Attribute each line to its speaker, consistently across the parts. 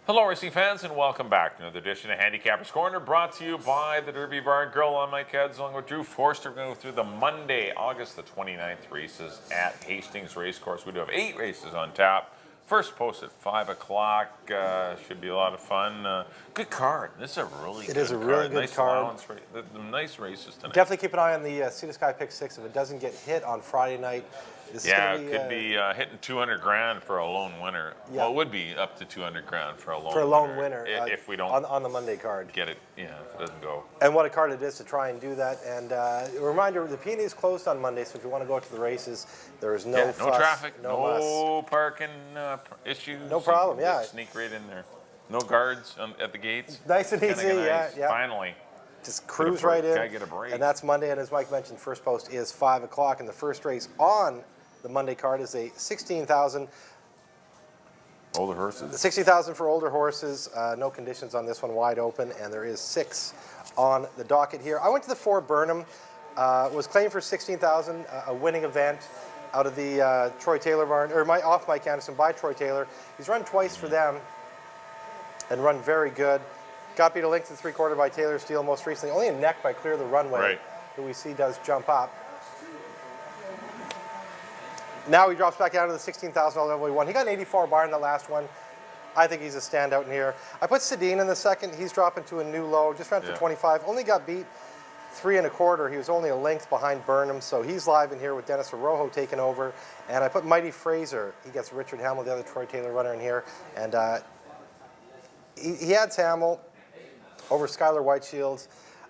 Speaker 1: Hello, racing fans, and welcome back to another edition of Handicappers Corner, brought to you by the Derby Bar and Grill. I'm Mike Heads, along with Drew Forster. We're going to go through the Monday, August the 29th races at Hastings Racecourse. We do have 8 races on tap. First post at 5 o'clock. Should be a lot of fun. Good card. This is a really good card.
Speaker 2: It is a really good card.
Speaker 1: Nice races tonight.
Speaker 2: Definitely keep an eye on the Sea to Sky Pick 6 if it doesn't get hit on Friday night.
Speaker 1: It could be hitting 200 grand for a lone winner. Yeah. Well, it would be up to 200 grand for a lone winner. If we don't
Speaker 2: on the Monday card
Speaker 1: get it, if it doesn't go.
Speaker 2: And what a card it is to try and do that. And a reminder: the P&E is closed on Monday, so if you want to go to the races, there is no fuss,
Speaker 1: no traffic,
Speaker 2: no
Speaker 1: parking issues.
Speaker 2: No problem.
Speaker 1: Just sneak right in there. No guards at the gates.
Speaker 2: Nice and easy. Yeah.
Speaker 1: Finally.
Speaker 2: Just cruise right in.
Speaker 1: Gotta get a break.
Speaker 2: And that's Monday. And as Mike mentioned, first post is 5 o'clock, and the first race on the Monday card is a 16,000.
Speaker 1: Older horses.
Speaker 2: 60,000 for older horses. No conditions on this one, wide open, and there is 6 on the docket here. I went to the 4 Burnham. Was claimed for 16,000, a winning event out of the Troy Taylor barn, or off Mike Anderson by Troy Taylor. He's run twice for them and run very good. Got beat a length and 3/4 by Taylor Steele most recently. Only a neck by Clear the Runway, who we see does jump up. Now he drops back down to the $16,000 level he won. He got an 84 bar in the last one. I think he's a standout in here. I put Sedin in the second. He's dropping to a new low. Just ran for 25. Only got beat 3 1/4. He was only a length behind Burnham, so he's live in here with Dennis Arrojo taking over. And I put Mighty Fraser. He gets Richard Hamill, the other Troy Taylor runner, in here. And he adds Hamill over Skylar Whiteshields.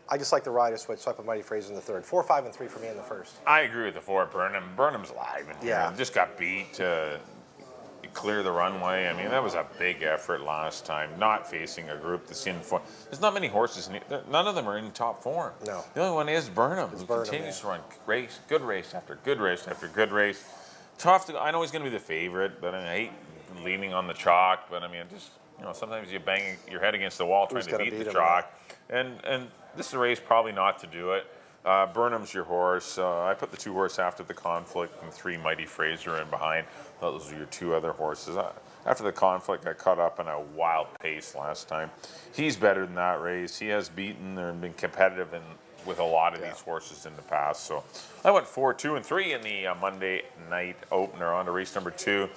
Speaker 2: I just like the rider switch, so I put Mighty Fraser in the third. 4, 5, and 3 for me in the first.
Speaker 1: I agree with the 4 Burnham. Burnham's live in here.
Speaker 2: Yeah.
Speaker 1: Just got beat to clear the runway. I mean, that was a big effort last time, not facing a group that's in form. There's not many horses. None of them are in top form.
Speaker 2: No.
Speaker 1: The only one is Burnham, who
Speaker 2: Burnham,
Speaker 1: continues to run good race after good race after good race. Tough to. I know he's going to be the favorite, but I hate leaning on the chalk. But I mean, just sometimes you bang your head against the wall trying to beat the chalk, and this is a race probably not to do it. Burnham's your horse. I put the 2 horse after the conflict and 3 Mighty Fraser in behind. Those are your 2 other horses. After the conflict, I caught up in a wild pace last time. He's better than that race. He has beaten and been competitive with a lot of these horses in the past. So I went 4, 2, and 3 in the Monday night opener. On to race number 2.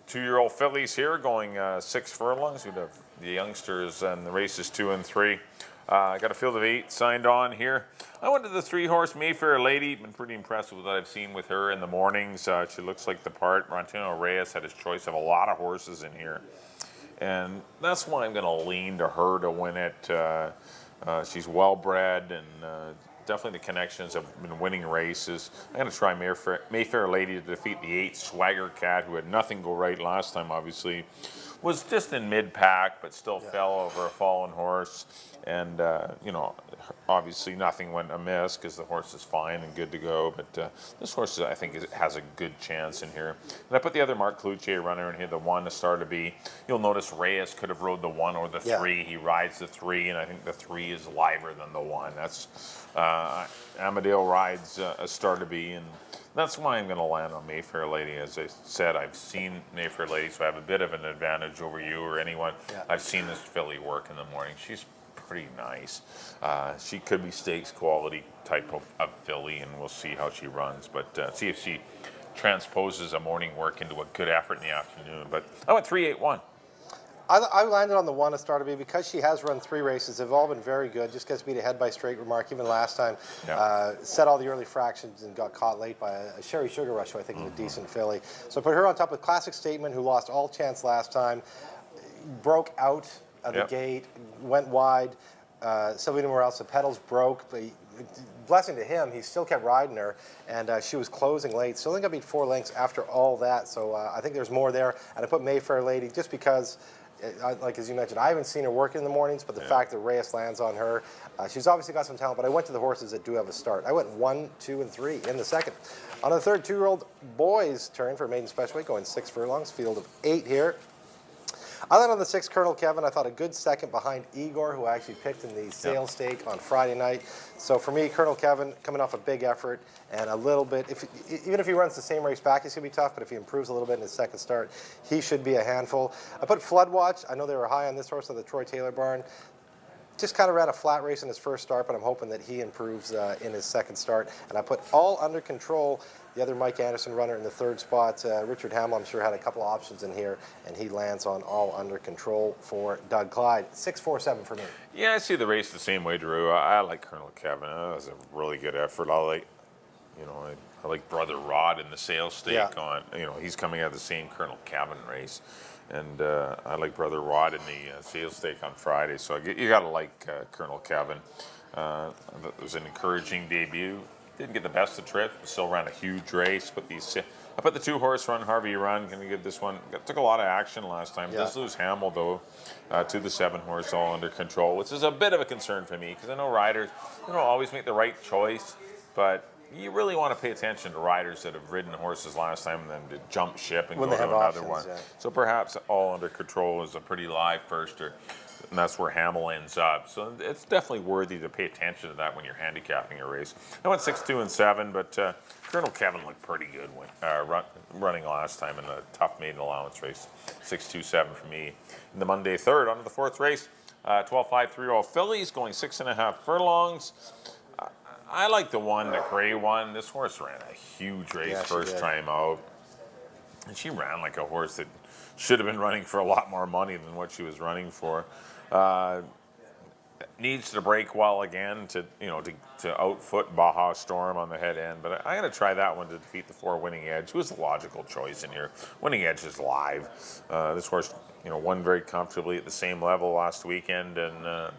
Speaker 1: 2-year-old fillies here going 6 furlongs. We have the youngsters and the races 2 and 3. I got a field of 8 signed on here. I went to the 3-horse Mayfair Lady. Been pretty impressed with what I've seen with her in the mornings. She looks like the part. Rontino Reyes had his choice of a lot of horses in here. And that's why I'm going to lean to her to win it. She's well-bred and definitely the connections have been winning races. I'm going to try Mayfair Lady to defeat the 8 Swagger Cat, who had nothing go right last time, obviously. Was just in mid-pack, but still fell over a fallen horse. And, obviously nothing went amiss because the horse is fine and good to go. But this horse, I think, has a good chance in here. And I put the other Mark Cloutier runner in here, the 1, the star to be. You'll notice Reyes could have rode the 1 or the 3. He rides the 3, and I think the 3 is liver than the 1. That's Amadeo rides a star to be, and that's why I'm going to land on Mayfair Lady. As I said, I've seen Mayfair Lady, so I have a bit of an advantage over you or anyone. I've seen this filly work in the morning. She's pretty nice. She could be stakes quality type of filly, and we'll see how she runs. But see if she transposes a morning work into a good effort in the afternoon. But I went 3, 8, 1.
Speaker 2: I landed on the 1 to start to be because she has run 3 races. They've all been very good. Just gets beat ahead by Straight Remark even last time. Set all the early fractions and got caught late by a Sherry Sugar Rush, who I think is a decent filly. So I put her on top of Classic Statement, who lost all chance last time. Broke out of the gate, went wide. Silvino Morales, the pedals broke, but blessing to him, he still kept riding her, and she was closing late. Still only got beat 4 lengths after all that, so I think there's more there. And I put Mayfair Lady just because, like as you mentioned, I haven't seen her work in the mornings, but the fact that Reyes lands on her, she's obviously got some talent, but I went to the horses that do have a start. I went 1, 2, and 3 in the second. On the third, 2-year-old boys' turn for maiden special weight, going 6 furlongs, field of 8 here. I landed on the 6, Colonel Kevin. I thought a good second behind Igor, who I actually picked in the sale stake on Friday night. So for me, Colonel Kevin coming off a big effort and a little bit, even if he runs the same race back, he's going to be tough, but if he improves a little bit in his second start, he should be a handful. I put Flood Watch. I know they were high on this horse at the Troy Taylor barn. Just kind of ran a flat race in his first start, but I'm hoping that he improves in his second start. And I put All Under Control, the other Mike Anderson runner, in the third spot. Richard Hamill, I'm sure, had a couple of options in here, and he lands on All Under Control for Doug Clyde. 6-4-7 for me.
Speaker 1: Yeah, I see the race the same way, Drew. I like Colonel Kevin. That was a really good effort. I like Brother Rod in the sales stake on. He's coming out of the same Colonel Kevin race. And I like Brother Rod in the sales stake on Friday, so you got to like Colonel Kevin. It was an encouraging debut. Didn't get the best of trip, still ran a huge race. I put the 2-horse Run Harvey Run. Going to get this one. Took a lot of action last time. Does lose Hamill though to the 7-horse All Under Control, which is a bit of a concern for me because I know riders don't always make the right choice, but you really want to pay attention to riders that have ridden horses last time and then to jump ship and
Speaker 2: When
Speaker 1: go
Speaker 2: they
Speaker 1: to
Speaker 2: have
Speaker 1: another
Speaker 2: options,
Speaker 1: one.
Speaker 2: yeah.
Speaker 1: So perhaps All Under Control is a pretty live firster, and that's where Hamill ends up. So it's definitely worthy to pay attention to that when you're handicapping a race. I went 6, 2, and 7, but Colonel Kevin looked pretty good running last time in a tough maiden allowance race. 6, 2, 7 for me. In the Monday third, on to the 4th race, 12, 5, 3-year-old fillies going 6.5 furlongs. I like the one, the gray one. This horse ran a huge race first time out. And she ran like a horse that should have been running for a lot more money than what she was running for. Needs to break well again to outfoot Baja Storm on the head end. But I'm going to try that one to defeat the 4 Winning Edge. Who was the logical choice in here? Winning Edge is live. This horse, won very comfortably at the same level last weekend, and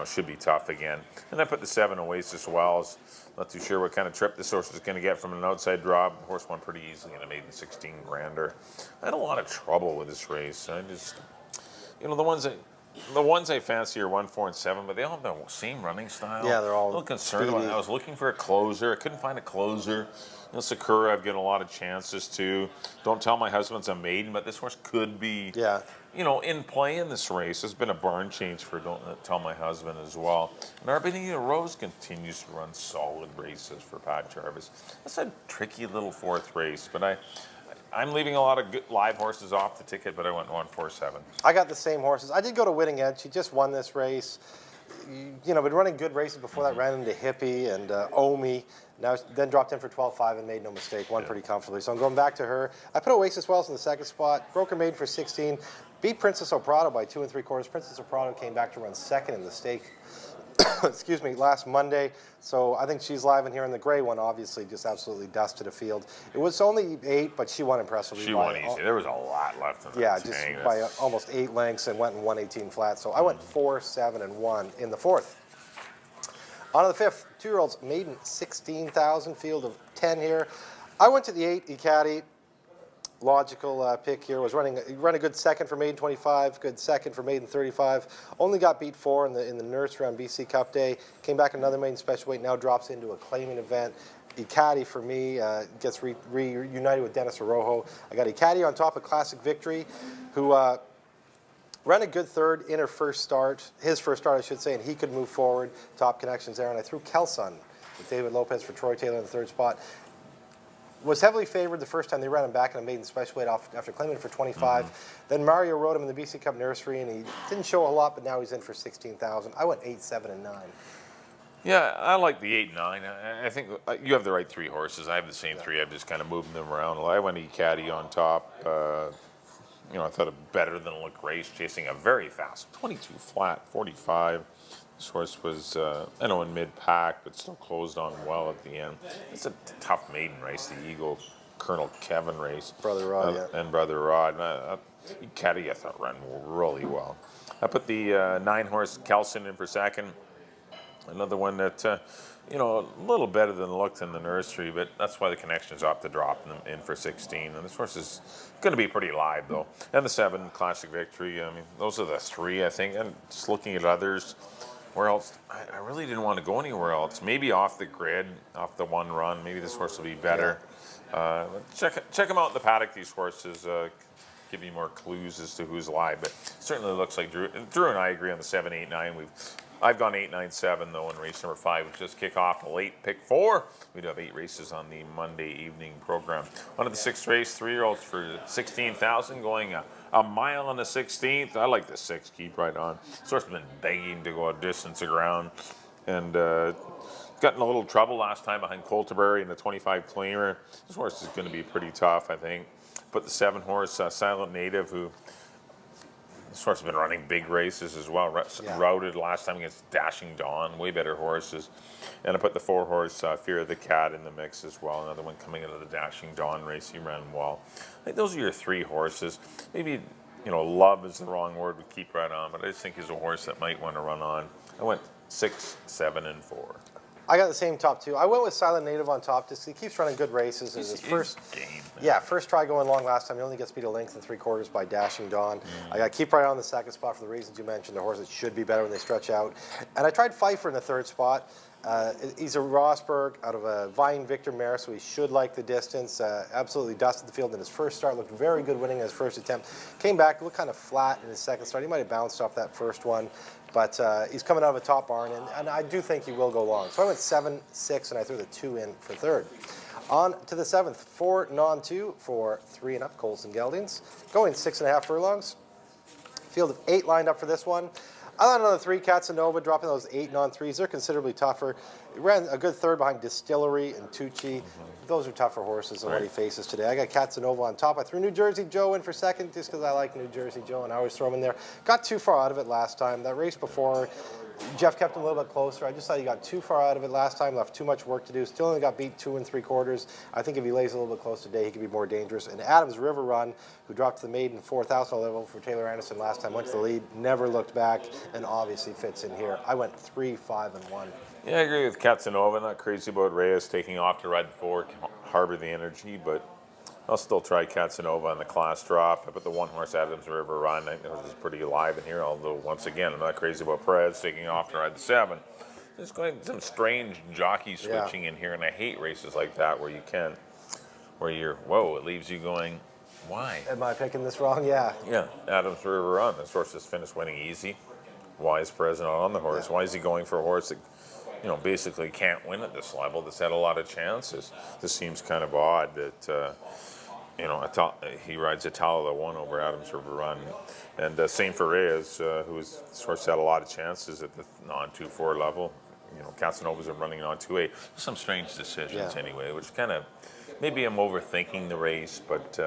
Speaker 1: should be tough again. And I put the 7 Oasis Wells. Not too sure what kind of trip this horse is going to get from an outside draw. The horse won pretty easily in a maiden 16 grander. I had a lot of trouble with this race. I just, the ones I fancy are 1, 4, and 7, but they all have the same running style.
Speaker 2: Yeah, they're all
Speaker 1: a little concerned about it. I was looking for a closer. I couldn't find a closer. Sakura, I've given a lot of chances to. Don't Tell My Husband's a maiden, but this horse could be, in play in this race. There's been a barn change for Don't Tell My Husband as well. And Arbonita Rose continues to run solid races for Pat Jarvis. That's a tricky little 4th race, but I'm leaving a lot of good live horses off the ticket, but I went 1, 4, 7.
Speaker 2: I got the same horses. I did go to Winning Edge. She just won this race. Been running good races before that. Ran into Hippie and Omi. Then dropped in for 12-5 and made no mistake. Won pretty comfortably. So I'm going back to her. I put Oasis Wells in the 2nd spot. Broker Maiden for 16. Beat Princess O'Prado by 2 3/4. Princess O'Prado came back to run 2nd in the stake. Excuse me, last Monday. So I think she's live in here. And the gray one, obviously, just absolutely dusted a field. It was only 8, but she won impressively.
Speaker 1: She won easy. There was a lot left in that.
Speaker 2: Yeah, just by almost 8 lengths and went in 118 flat. So I went 4, 7, and 1 in the 4th. On to the 5th, 2-year-olds, maiden 16,000, field of 10 here. I went to the 8, Ecaddy. Logical pick here. Ran a good second for maiden 25, good second for maiden 35. Only got beat 4 in the nursery on BC Cup Day. Came back another maiden special weight. Now drops into a claiming event. Ecaddy for me gets reunited with Dennis Arrojo. I got Ecaddy on top of Classic Victory, who ran a good 3rd in his first start, I should say, and he could move forward. Top connections there, and I threw Kelson with David Lopez for Troy Taylor in the 3rd spot. Was heavily favored the first time they ran him back in a maiden special weight after claiming it for 25. Then Mario rode him in the BC Cup Nursery, and he didn't show a lot, but now he's in for 16,000. I went 8, 7, and 9.
Speaker 1: Yeah, I like the 8, 9. I think you have the right 3 horses. I have the same 3. I've just kind of moved them around. I went Ecaddy on top. I thought a better than look race, chasing a very fast 22 flat, 45. This horse was, in mid-pack, but still closed on well at the end. It's a tough maiden race, the Eagle Colonel Kevin race.
Speaker 2: Brother Rod,
Speaker 1: And Brother Rod. Ecaddy, I thought, ran really well. I put the 9-horse Kelson in for 2nd. Another one that, a little better than looked in the nursery, but that's why the connections opt to drop them in for 16. And this horse is going to be pretty live, though. And the 7, Classic Victory. I mean, those are the 3, I think. And just looking at others, where else? I really didn't want to go anywhere else. Maybe off the grid, off the 1 run. Maybe this horse will be better. Check them out in the paddock, these horses. give you more clues as to who's live. But certainly looks like Drew and I agree on the 7, 8, 9. I've gone 8, 9, 7 though in race number 5, which just kick off a late pick 4. We do have 8 races on the Monday evening program. On to the 6th race, 3-year-olds for 16,000, going a mile on the 16th. I like the 6. Keep right on. This horse has been begging to go a distance of ground, and got in a little trouble last time behind Colterbury in the 25 claimer. This horse is going to be pretty tough, I think. But the 7 horse, Silent Native, who this horse has been running big races as well. Routed last time against Dashing Dawn, way better horses. And I put the 4 horse Fear of the Cat in the mix as well. Another one coming out of the Dashing Dawn race. He ran well. I think those are your 3 horses. Maybe, love is the wrong word. We keep right on, but I just think he's a horse that might want to run on. I went 6, 7, and 4.
Speaker 2: I got the same top 2. I went with Silent Native on top. Just he keeps running good races. It was his first
Speaker 1: game.
Speaker 2: First try going long last time. He only gets beat a length and 3/4 by Dashing Dawn. I got Keep Right on the 2nd spot for the reasons you mentioned. The horses should be better when they stretch out. And I tried Pfeiffer in the 3rd spot. He's a Rosberg out of a Vying Victor mare, so he should like the distance. Absolutely dusted the field in his first start. Looked very good winning his first attempt. Came back, looked kind of flat in his 2nd start. He might have bounced off that first one. But he's coming out of a top barn, and I do think he will go long. So I went 7, 6, and I threw the 2 in for 3rd. On to the 7th, 4 non-2 for 3 and up, Colson Geldings. Going 6.5 furlongs. Field of 8 lined up for this one. I landed on the 3, Casanova, dropping those 8 non-3s. They're considerably tougher. He ran a good 3rd behind Distillery and Tucci. Those are tougher horses than what he faces today. I got Casanova on top. I threw New Jersey Joe in for 2nd just because I like New Jersey Joe, and I always throw him in there. Got too far out of it last time. That race before, Jeff kept him a little bit closer. I just thought he got too far out of it last time, left too much work to do. Still only got beat 2 3/4. I think if he lays a little bit close today, he could be more dangerous. And Adams River Run, who dropped to the maiden 4,000 level for Taylor Anderson last time, went to the lead, never looked back, and obviously fits in here. I went 3, 5, and 1.
Speaker 1: Yeah, I agree with Casanova. Not crazy about Reyes taking off to ride the 4, harbor the energy, but I'll still try Casanova on the class drop. I put the 1 horse Adams River Run. I think it was pretty alive in here, although once again, I'm not crazy about Perez taking off to ride the 7. There's going some strange jockey switching in here, and I hate races like that where it leaves you going, why?
Speaker 2: Am I picking this wrong? Yeah.
Speaker 1: Yeah, Adams River Run. This horse just finished winning easy. Why is Perez not on the horse? Yeah. Why is he going for a horse that basically can't win at this level, that's had a lot of chances? This seems kind of odd that, he rides Atala 1 over Adams River Run. And same for Reyes, this horse had a lot of chances at the non-2-4 level. Casanova's been running on 2-8. Some strange decisions anyway, which kind of, maybe I'm overthinking the race, but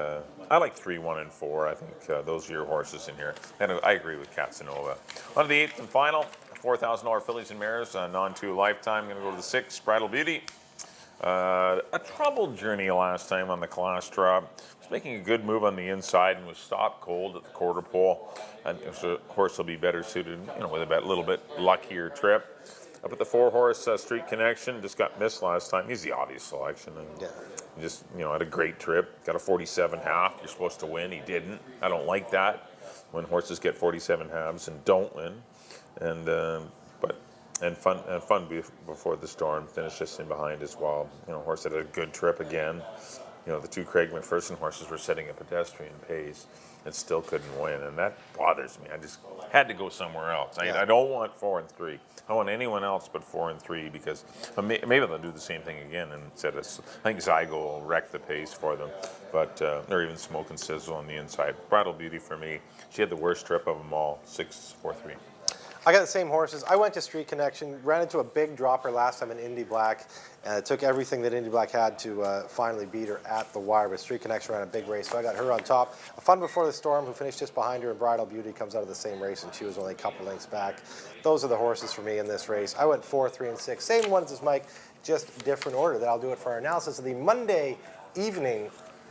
Speaker 1: I like 3, 1, and 4. I think those are your horses in here. And I agree with Casanova. On to the 8th and final, $4,000 fillies and mares, non-2 lifetime. I'm going to go to the 6, Bridal Beauty. A troubled journey last time on the class drop. Was making a good move on the inside and was stopped cold at the quarter pole. And the horse will be better suited, with a little bit luckier trip. Up at the 4 horse Street Connection, just got missed last time. He's the obvious selection, and just had a great trip. Got a 47.5. You're supposed to win. He didn't. I don't like that when horses get 47 halves and don't win. And fun before the storm. Finished just in behind as well. Horse had a good trip again. The 2 Craig McPherson horses were setting a pedestrian pace and still couldn't win, and that bothers me. I just had to go somewhere else. I don't want 4 and 3. I want anyone else but 4 and 3 because maybe they'll do the same thing again. And I think Zygo will wreck the pace for them, or even Smoke and Sizzle on the inside. Bridal Beauty for me. She had the worst trip of them all. 6, 4, 3.
Speaker 2: I got the same horses. I went to Street Connection, ran into a big dropper last time in Indy Black. It took everything that Indy Black had to finally beat her at the wire, but Street Connection ran a big race, so I got her on top. A Fun Before the Storm, who finished just behind her, and Bridal Beauty comes out of the same race, and she was only a couple lengths back. Those are the horses for me in this race. I went 4, 3, and 6. Same ones as Mike, just different order. That'll do it for our analysis of the Monday evening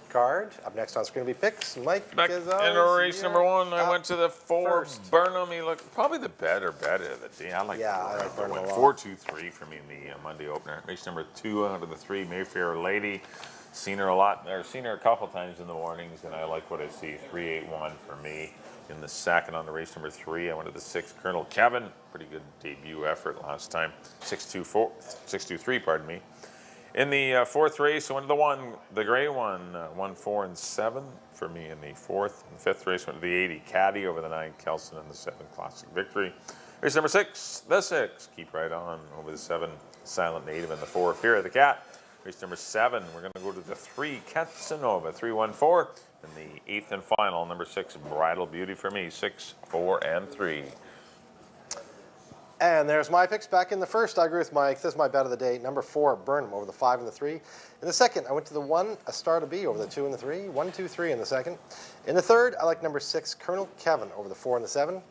Speaker 2: card. Up next on screen will be picks. Mike
Speaker 1: back
Speaker 2: is
Speaker 1: in race number 1. I went to the 4 Burnham. He looked probably the better bet of the day. I like
Speaker 2: Burnham a lot.
Speaker 1: 4, 2, 3 for me in the Monday opener. Race number 2 out of the 3, Mayfair Lady. Seen her a couple times in the mornings, and I like what I see. 3, 8, 1 for me. In the second on the race number 3, I went to the 6 Colonel Kevin. Pretty good debut effort last time. 6, 2, 3, pardon me. In the fourth race, I went to the gray one, 1, 4, and 7 for me in the fourth. In the fifth race, went to the 80 Caddy over the 9 Kelson and the 7 Classic Victory. Race number 6, the 6, Keep Right On over the 7 Silent Native and the 4 Fear of the Cat. Race number 7, we're going to go to the 3 Casanova, 3, 1, 4. And the 8th and final, number 6, Bridal Beauty for me, 6, 4, and 3.
Speaker 2: And there's my picks back in the first. I agree with Mike. This is my bet of the day. Number 4, Burnham over the 5 and the 3. In the second, I went to the 1, A Star to Be over the 2 and the 3. 1, 2, 3 in the second. In the third, I like number 6, Colonel Kevin over the 4 and the 7.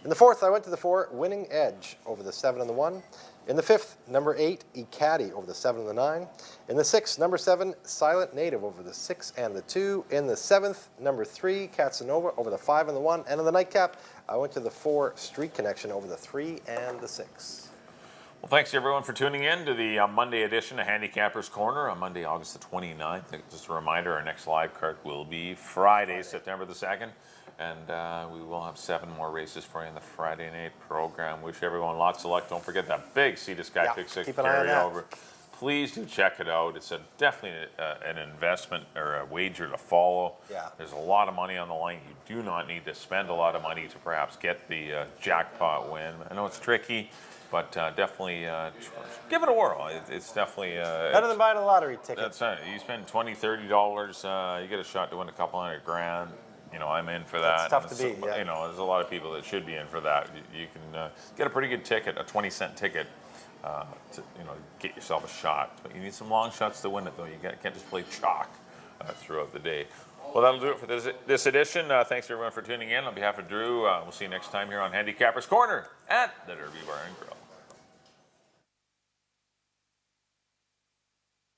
Speaker 2: In the fourth, I went to the 4, Winning Edge over the 7 and the 1. In the fifth, number 8, Ecaddy over the 7 and the 9. In the sixth, number 7, Silent Native over the 6 and the 2. In the seventh, number 3, Casanova over the 5 and the 1. And in the nightcap, I went to the 4, Street Connection over the 3 and the 6.
Speaker 1: Well, thanks everyone for tuning in to the Monday edition of Handicappers Corner on Monday, August the 29th. Just a reminder, our next live card will be Friday, September the 2nd. And we will have 7 more races for you in the Friday night program. Wish everyone lots of luck. Don't forget that big Sea to Sky Pick 6 carryover. Please do check it out. It's definitely an investment or a wager to follow.
Speaker 2: Yeah.
Speaker 1: There's a lot of money on the line. You do not need to spend a lot of money to perhaps get the jackpot win. I know it's tricky, but definitely give it a whirl. It's definitely
Speaker 2: better than buying a lottery ticket.
Speaker 1: That's right. You spend $20, $30, you get a shot to win a couple $100,000. You know, I'm in for that.
Speaker 2: It's tough to beat, yeah.
Speaker 1: You know, there's a lot of people that should be in for that. You can get a pretty good ticket, a 20-cent ticket, to get yourself a shot. But you need some long shots to win it, though. You can't just play chalk throughout the day. Well, that'll do it for this edition. Thanks everyone for tuning in. On behalf of Drew, we'll see you next time here on Handicappers Corner at the Derby Bar and Grill.